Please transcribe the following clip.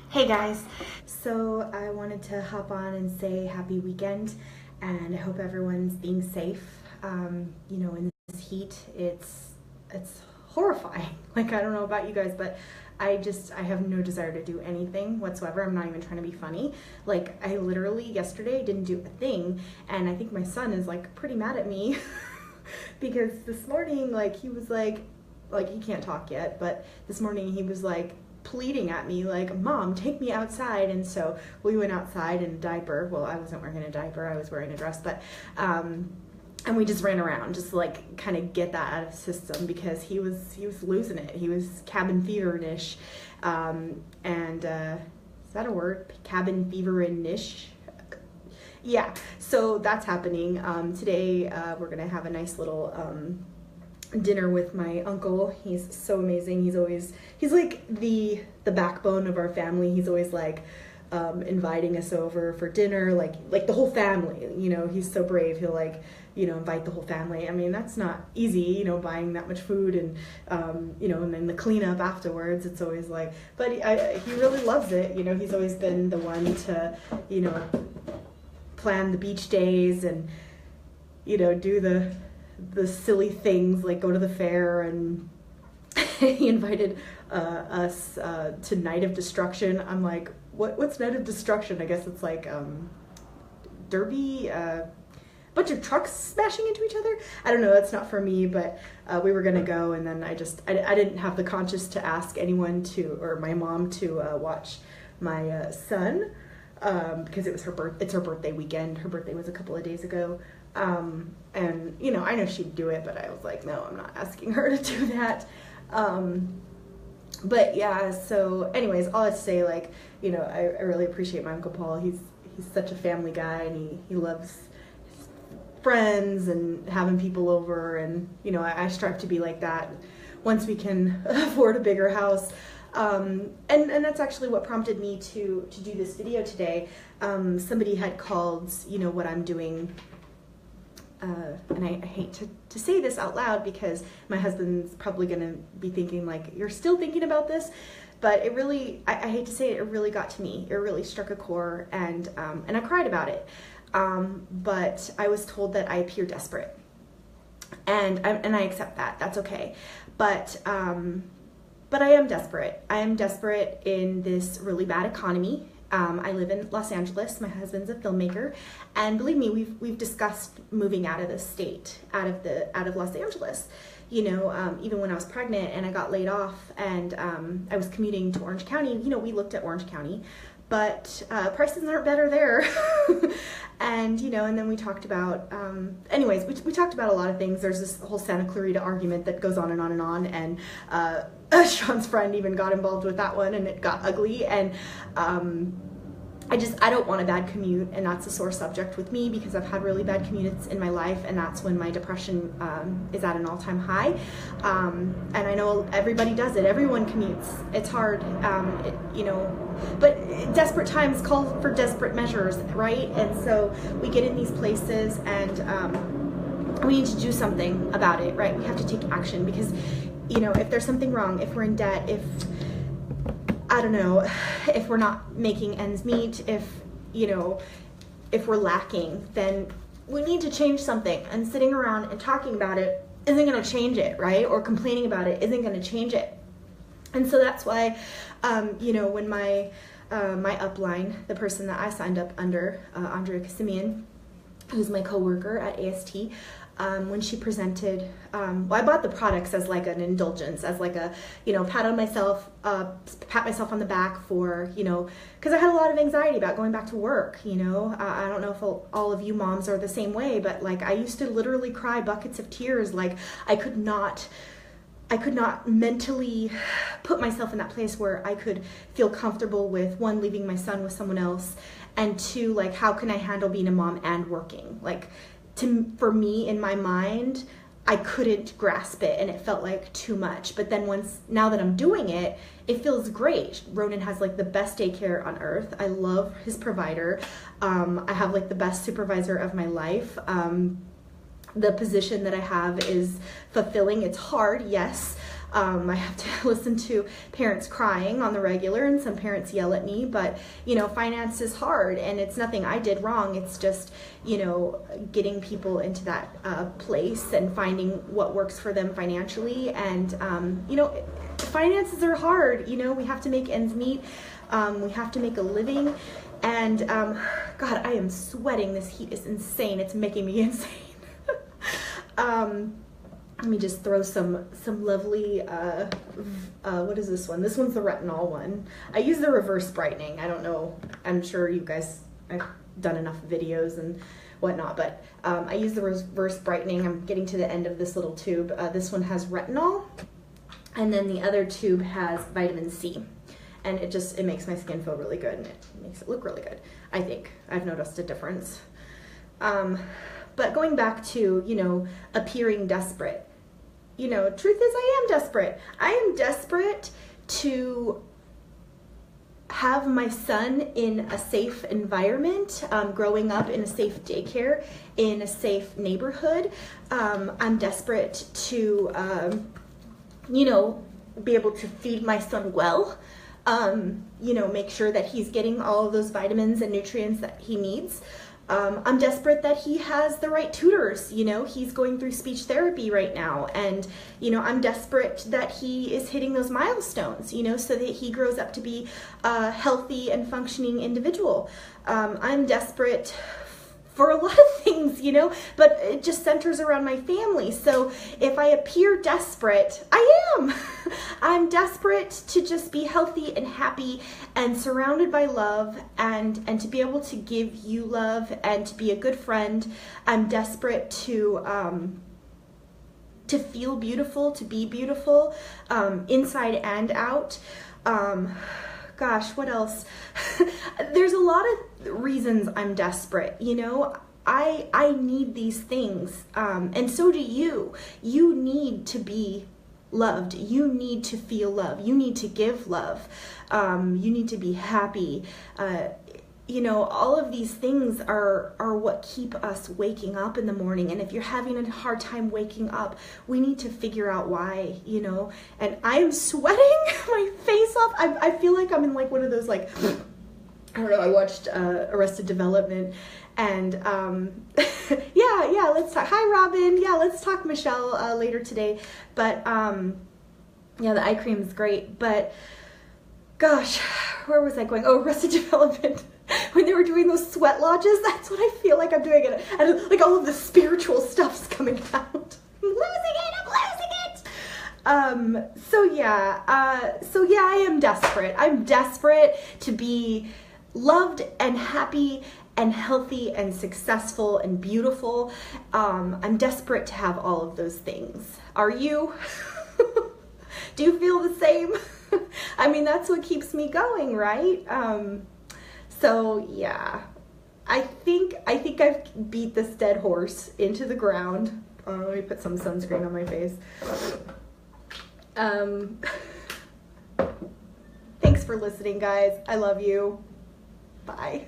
Hey guys, so I wanted to hop on and say happy weekend, and I hope everyone's being safe. In this heat, it's horrifying. Like, I don't know about you guys, but I have no desire to do anything whatsoever. I'm not even trying to be funny. Like, I literally yesterday didn't do a thing, and I think my son is like pretty mad at me because this morning, like, he was like he can't talk yet, but this morning he was like pleading at me like, Mom, take me outside. And so we went outside in a diaper. Well, I wasn't wearing a diaper, I was wearing a dress, but and we just ran around just like kind of get that out of the system because he was losing it. He was cabin fever-ish. Is that a word? Cabin fever-ish? Yeah, so that's happening. Today we're gonna have a nice little dinner with my uncle. He's so amazing. He's like the backbone of our family. He's always like inviting us over for dinner, like the whole family. He's so brave. He'll like invite the whole family. I mean, that's not easy, buying that much food and and then the cleanup afterwards. It's always like, but he really loves it. He's always been the one to plan the beach days and do the silly things like go to the fair, and he invited us to Night of Destruction. I'm like, what's Night of Destruction? I guess it's like derby, bunch of trucks smashing into each other. I don't know, that's not for me, but we were gonna go, and then I didn't have the conscience to ask anyone or my mom to watch my son because it's her birthday weekend. Her birthday was a couple of days ago. And I know she'd do it, but I was like, no, I'm not asking her to do that. But yeah, so anyways, all I say, like, I really appreciate my Uncle Paul. He's such a family guy, and he loves his friends and having people over, and I strive to be like that once we can afford a bigger house. And that's actually what prompted me to do this video today. Somebody had called, what I'm doing. And I hate to say this out loud because my husband's probably going to be thinking like, you're still thinking about this, but it really, I hate to say it, it really got to me. It really struck a core, and I cried about it. But I was told that I appear desperate, and I accept that. That's okay. But I am desperate. I am desperate in this really bad economy. I live in Los Angeles. My husband's a filmmaker, and believe me, we've discussed moving out of the state, out of Los Angeles. Even when I was pregnant and I got laid off, and I was commuting to Orange County. We looked at Orange County, but prices aren't better there. And and then we talked about anyways, we talked about a lot of things. There's this whole Santa Clarita argument that goes on and on and on, and Sean's friend even got involved with that one, and it got ugly. And I don't want a bad commute, and that's a sore subject with me because I've had really bad commutes in my life, and that's when my depression is at an all-time high. And I know everybody does it. Everyone commutes. It's hard, but desperate times call for desperate measures, right? And so we get in these places, and we need to do something about it, right? We have to take action because if there's something wrong, if we're in debt, if we're not making ends meet, if we're lacking, then we need to change something. And sitting around and talking about it isn't going to change it, right? Or complaining about it isn't going to change it. And so that's why, when my upline, the person that I signed up under, Andrea Kasimian, who's my coworker at AST, when she presented, I bought the products as like an indulgence, as like a, pat myself on the back for, because I had a lot of anxiety about going back to work. I don't know if all of you moms are the same way, but like I used to literally cry buckets of tears. Like I could not mentally put myself in that place where I could feel comfortable with, one, leaving my son with someone else, and two, like, how can I handle being a mom and working? Like, for me, in my mind, I couldn't grasp it, and it felt like too much. But then now that I'm doing it, it feels great. Ronan has like the best daycare on earth. I love his provider. I have like the best supervisor of my life. The position that I have is fulfilling. It's hard, yes, I have to listen to parents crying on the regular, and some parents yell at me, but, you know, finance is hard, and it's nothing I did wrong. It's just, you know, getting people into that place and finding what works for them financially. And, you know, finances are hard. You know, we have to make ends meet. We have to make a living. And God, I am sweating. This heat is insane. It's making me insane. Let me just throw some lovely, what is this one? This one's the retinol one. I use the reverse brightening. I don't know. I'm sure you guys, I've done enough videos and whatnot, but I use the reverse brightening. I'm getting to the end of this little tube. This one has retinol, and then the other tube has vitamin C. And it makes my skin feel really good, and it makes it look really good. I think I've noticed a difference. But going back to, you know, appearing desperate, you know, truth is I am desperate. I am desperate to have my son in a safe environment, growing up in a safe daycare, in a safe neighborhood. I'm desperate to, you know, be able to feed my son well. You know, make sure that he's getting all of those vitamins and nutrients that he needs. I'm desperate that he has the right tutors. You know, he's going through speech therapy right now, and, you know, I'm desperate that he is hitting those milestones, you know, so that he grows up to be a healthy and functioning individual. I'm desperate for a lot of things, you know, but it just centers around my family. So if I appear desperate, I am. I'm desperate to just be healthy and happy and surrounded by love, and to be able to give you love and to be a good friend. I'm desperate to feel beautiful, to be beautiful, inside and out. Gosh, what else? There's a lot of reasons I'm desperate, you know. I need these things, and so do you. You need to be loved. You need to feel love. You need to give love. You need to be happy. You know, all of these things are what keep us waking up in the morning. And if you're having a hard time waking up, we need to figure out why, you know. And I am sweating my face off. I feel like I'm in like one of those, like, I don't know, I watched Arrested Development, and yeah, let's talk. Hi, Robin. Yeah, let's talk, Michelle, later today. But yeah, the eye cream is great. But gosh, where was I going? Oh, Arrested Development. When they were doing those sweat lodges, that's what I feel like I'm doing it. And like all of the spiritual stuff's coming out. I'm losing it. So yeah, I am desperate. I'm desperate to be loved and happy and healthy and successful and beautiful. I'm desperate to have all of those things. Are you? Do you feel the same? I mean, that's what keeps me going, right? So yeah, I think I've beat this dead horse into the ground. Let me put some sunscreen on my face. Thanks for listening, guys. I love you. Bye.